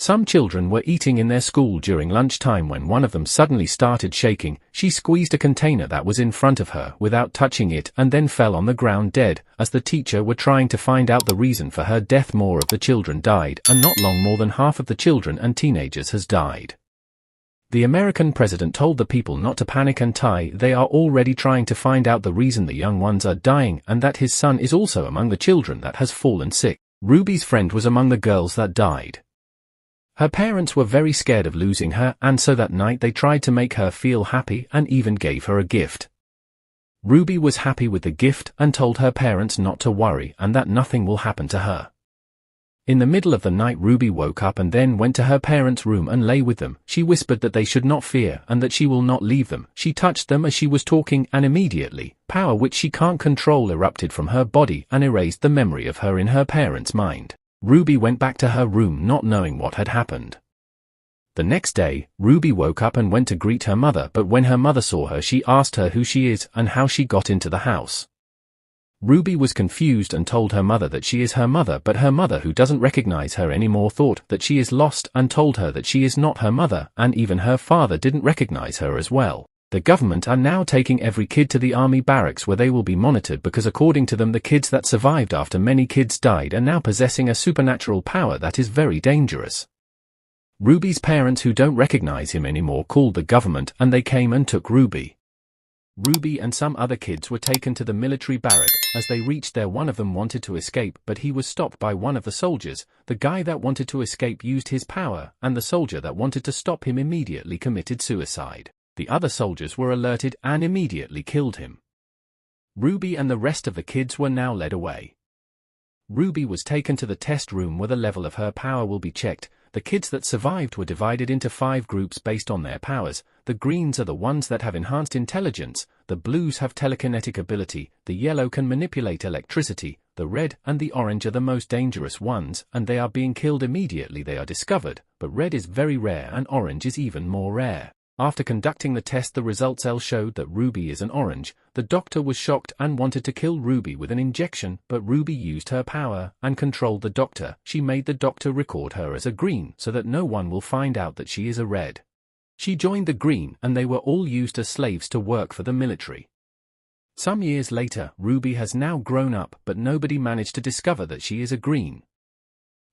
Some children were eating in their school during lunchtime when one of them suddenly started shaking. She squeezed a container that was in front of her without touching it and then fell on the ground dead. As the teacher were trying to find out the reason for her death, more of the children died, and not long more than half of the children and teenagers has died. The American president told the people not to panic and they are already trying to find out the reason the young ones are dying, and that his son is also among the children that has fallen sick. Ruby's friend was among the girls that died. Her parents were very scared of losing her, and so that night they tried to make her feel happy and even gave her a gift. Ruby was happy with the gift and told her parents not to worry and that nothing will happen to her. In the middle of the night, Ruby woke up and then went to her parents' room and lay with them. She whispered that they should not fear and that she will not leave them. She touched them as she was talking, and immediately, power which she can't control erupted from her body and erased the memory of her in her parents' mind. Ruby went back to her room not knowing what had happened. The next day, Ruby woke up and went to greet her mother, but when her mother saw her, she asked her who she is and how she got into the house. Ruby was confused and told her mother that she is her mother, but her mother, who doesn't recognize her anymore, thought that she is lost and told her that she is not her mother, and even her father didn't recognize her as well. The government are now taking every kid to the army barracks where they will be monitored because according to them the kids that survived after many kids died are now possessing a supernatural power that is very dangerous. Ruby's parents, who don't recognize him anymore, called the government and they came and took Ruby. Ruby and some other kids were taken to the military barrack. As they reached there, one of them wanted to escape, but he was stopped by one of the soldiers. The guy that wanted to escape used his power, and the soldier that wanted to stop him immediately committed suicide. The other soldiers were alerted and immediately killed him. Ruby and the rest of the kids were now led away. Ruby was taken to the test room where the level of her power will be checked. The kids that survived were divided into 5 groups based on their powers. The greens are the ones that have enhanced intelligence, the blues have telekinetic ability, the yellow can manipulate electricity, the red and the orange are the most dangerous ones, and they are being killed immediately they are discovered, but red is very rare and orange is even more rare. After conducting the test, the results showed that Ruby is an orange. The doctor was shocked and wanted to kill Ruby with an injection, but Ruby used her power and controlled the doctor. She made the doctor record her as a green so that no one will find out that she is a red. She joined the green and they were all used as slaves to work for the military. Some years later, Ruby has now grown up, but nobody managed to discover that she is a green.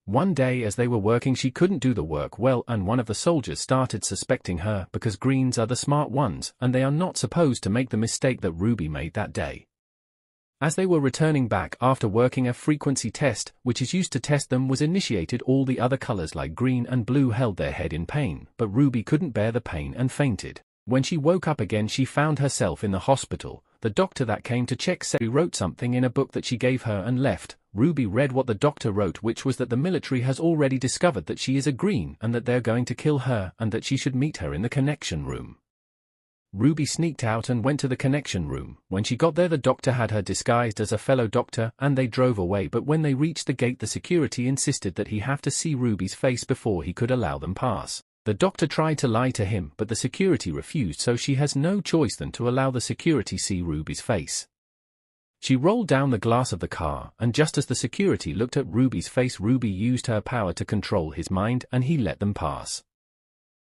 One day as they were working, she couldn't do the work well and one of the soldiers started suspecting her because greens are the smart ones and they are not supposed to make the mistake that Ruby made that day. As they were returning back after working, a frequency test, which is used to test them, was initiated. All the other colors like green and blue held their head in pain, but Ruby couldn't bear the pain and fainted. When she woke up again, she found herself in the hospital. The doctor that came to check said he wrote something in a book that she gave her and left. Ruby read what the doctor wrote, which was that the military has already discovered that she is a green and that they're going to kill her and that she should meet her in the connection room. Ruby sneaked out and went to the connection room. When she got there, the doctor had her disguised as a fellow doctor and they drove away, but when they reached the gate, the security insisted that he have to see Ruby's face before he could allow them pass. The doctor tried to lie to him, but the security refused, so she has no choice than to allow the security see Ruby's face. She rolled down the glass of the car, and just as the security looked at Ruby's face, Ruby used her power to control his mind and he let them pass.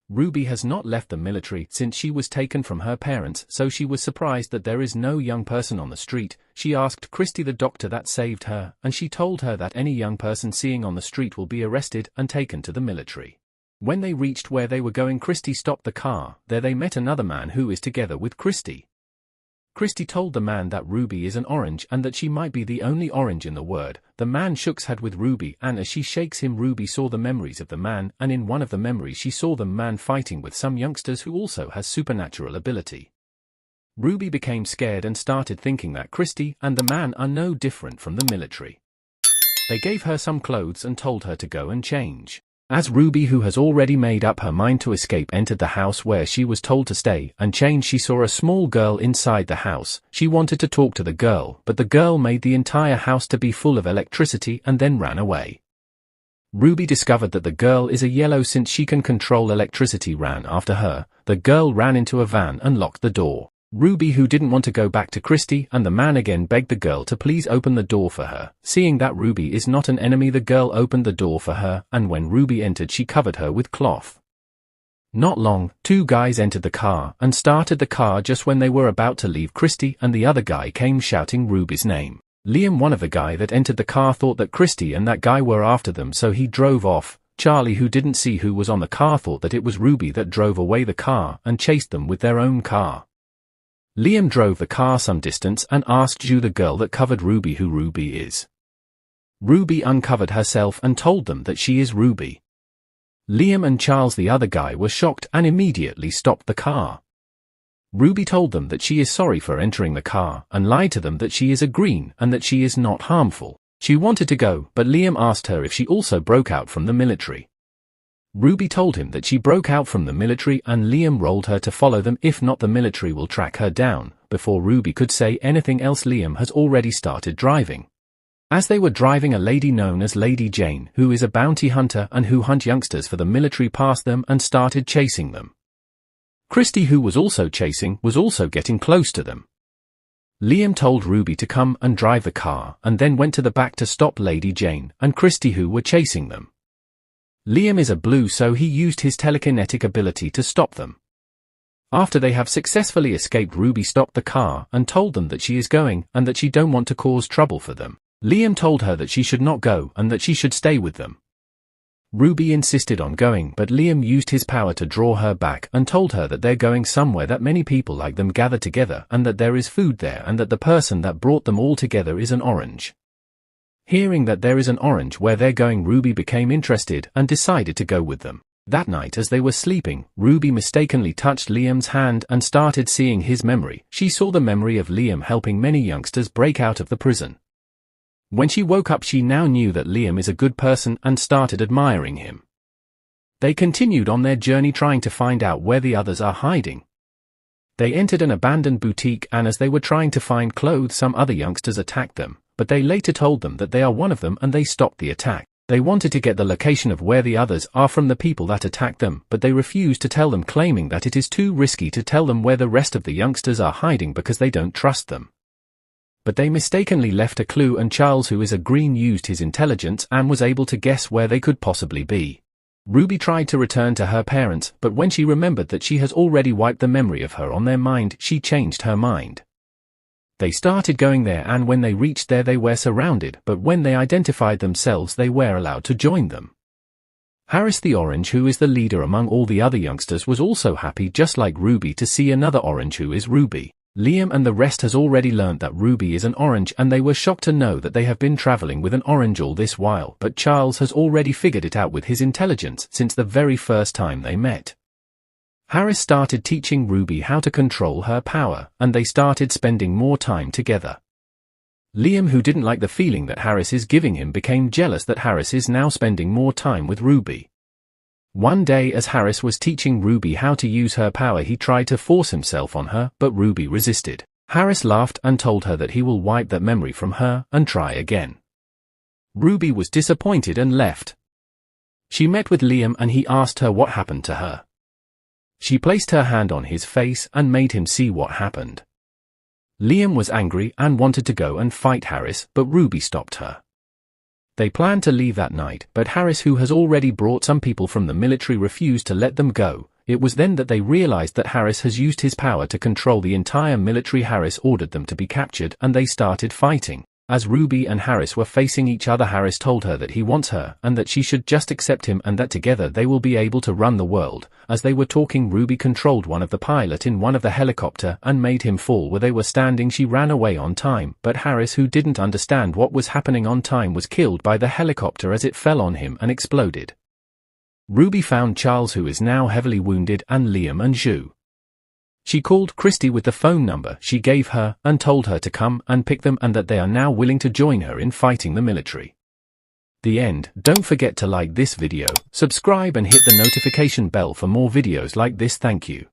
Ruby has not left the military since she was taken from her parents, so she was surprised that there is no young person on the street. She asked Christy, the doctor that saved her, and she told her that any young person seeing on the street will be arrested and taken to the military. When they reached where they were going, Christy stopped the car. There they met another man who is together with Christy. Christy told the man that Ruby is an orange and that she might be the only orange in the world. The man shook his head with Ruby, and as she shakes him, Ruby saw the memories of the man, and in one of the memories she saw the man fighting with some youngsters who also has supernatural ability. Ruby became scared and started thinking that Christy and the man are no different from the military. They gave her some clothes and told her to go and change. As Ruby, who has already made up her mind to escape, entered the house where she was told to stay and change, she saw a small girl inside the house. She wanted to talk to the girl, but the girl made the entire house to be full of electricity and then ran away. Ruby discovered that the girl is a yellow since she can control electricity, ran after her. The girl ran into a van and locked the door. Ruby, who didn't want to go back to Christy, and the man again begged the girl to please open the door for her. Seeing that Ruby is not an enemy, the girl opened the door for her, and when Ruby entered she covered her with cloth. Not long, two guys entered the car and started the car just when they were about to leave Christy, and the other guy came shouting Ruby's name. Liam, one of the guy that entered the car, thought that Christy and that guy were after them, so he drove off. Charlie, who didn't see who was on the car, thought that it was Ruby that drove away the car and chased them with their own car. Liam drove the car some distance and asked Ju, the girl that covered Ruby, who Ruby is. Ruby uncovered herself and told them that she is Ruby. Liam and Charles, the other guy, were shocked and immediately stopped the car. Ruby told them that she is sorry for entering the car and lied to them that she is a green and that she is not harmful. She wanted to go, but Liam asked her if she also broke out from the military. Ruby told him that she broke out from the military, and Liam rolled her to follow them, if not the military will track her down. Before Ruby could say anything else, Liam has already started driving. As they were driving, a lady known as Lady Jane, who is a bounty hunter and who hunt youngsters for the military, passed them and started chasing them. Christy, who was also chasing, was also getting close to them. Liam told Ruby to come and drive the car and then went to the back to stop Lady Jane and Christy, who were chasing them. Liam is a blue, so he used his telekinetic ability to stop them. After they have successfully escaped, Ruby stopped the car and told them that she is going and that she don't want to cause trouble for them. Liam told her that she should not go and that she should stay with them. Ruby insisted on going, but Liam used his power to draw her back and told her that they're going somewhere that many people like them gather together and that there is food there and that the person that brought them all together is an orange. Hearing that there is an orange where they're going, Ruby became interested and decided to go with them. That night, as they were sleeping, Ruby mistakenly touched Liam's hand and started seeing his memory. She saw the memory of Liam helping many youngsters break out of the prison. When she woke up, she now knew that Liam is a good person and started admiring him. They continued on their journey trying to find out where the others are hiding. They entered an abandoned boutique, and as they were trying to find clothes, some other youngsters attacked them, but they later told them that they are one of them and they stopped the attack. They wanted to get the location of where the others are from the people that attacked them, but they refused to tell them, claiming that it is too risky to tell them where the rest of the youngsters are hiding because they don't trust them. But they mistakenly left a clue, and Charles, who is a green, used his intelligence and was able to guess where they could possibly be. Ruby tried to return to her parents, but when she remembered that she has already wiped the memory of her on their mind, she changed her mind. They started going there, and when they reached there they were surrounded, but when they identified themselves they were allowed to join them. Harris the orange, who is the leader among all the other youngsters, was also happy just like Ruby to see another orange who is Ruby. Liam and the rest has already learned that Ruby is an orange, and they were shocked to know that they have been traveling with an orange all this while, but Charles has already figured it out with his intelligence since the very first time they met. Harris started teaching Ruby how to control her power, and they started spending more time together. Liam, who didn't like the feeling that Harris is giving him, became jealous that Harris is now spending more time with Ruby. One day, as Harris was teaching Ruby how to use her power, he tried to force himself on her, but Ruby resisted. Harris laughed and told her that he will wipe that memory from her and try again. Ruby was disappointed and left. She met with Liam and he asked her what happened to her. She placed her hand on his face and made him see what happened. Liam was angry and wanted to go and fight Harris, but Ruby stopped her. They planned to leave that night, but Harris, who has already brought some people from the military, refused to let them go. It was then that they realized that Harris has used his power to control the entire military. Harris ordered them to be captured and they started fighting. As Ruby and Harris were facing each other, Harris told her that he wants her and that she should just accept him and that together they will be able to run the world. As they were talking, Ruby controlled one of the pilot in one of the helicopter and made him fall where they were standing. She ran away on time, but Harris, who didn't understand what was happening on time, was killed by the helicopter as it fell on him and exploded. Ruby found Charles, who is now heavily wounded, and Liam and Zhu. She called Christy with the phone number she gave her and told her to come and pick them and that they are now willing to join her in fighting the military. The end. Don't forget to like this video, subscribe and hit the notification bell for more videos like this. Thank you.